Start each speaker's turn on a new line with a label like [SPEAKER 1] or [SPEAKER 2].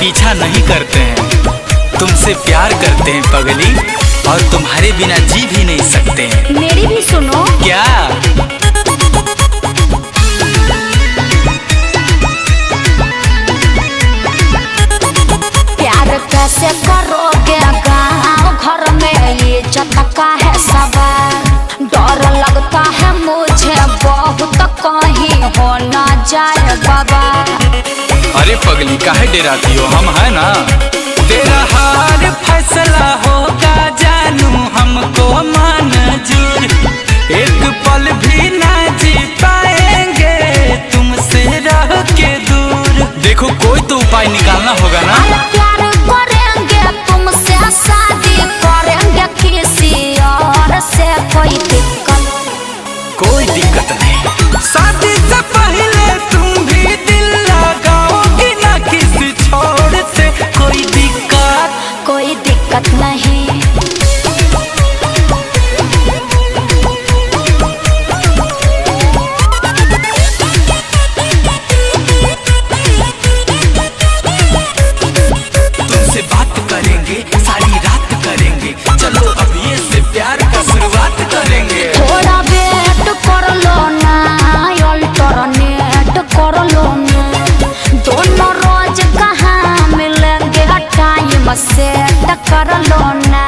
[SPEAKER 1] पीछा नहीं करते हैं, तुमसे प्यार करते हैं पगली, और तुम्हारे बिना जी भी नहीं सकते हैं।
[SPEAKER 2] मेरी भी सुनो।
[SPEAKER 1] क्या?
[SPEAKER 2] प्यार कैसे करोगे गाँव घर में, ये चटका है सवार। डर लगता है मुझे बहुत, कहीं हो ना जाए बाबा।
[SPEAKER 1] अरे पगली काहे डराती हो, हम है ना। तेरा हार फैसला होगा जानू, हमको मंजूर। एक पल भी ना जी पाएंगे तुमसे रह के दूर। देखो कोई तो उपाय निकालना होगा ना।
[SPEAKER 2] प्यार करेंगे तुमसे, शादी करेंगे किसी और से।
[SPEAKER 1] कोई दिक्कत नहीं, शादी से पहले तुम भी दिल लगाओगी ना किसी छोर से।
[SPEAKER 2] कोई दिक्कत नहीं।
[SPEAKER 1] तुमसे बात करेंगे, सारी रात करेंगे, चलो अब ये से प्यार का शुरुआत करेंगे।
[SPEAKER 2] थोड़ा वेट कर लो ना, अल्टरनेट कर लो ना। दोनों रोज कहाँ मिलेंगे, टाइम सेट कर लो ना।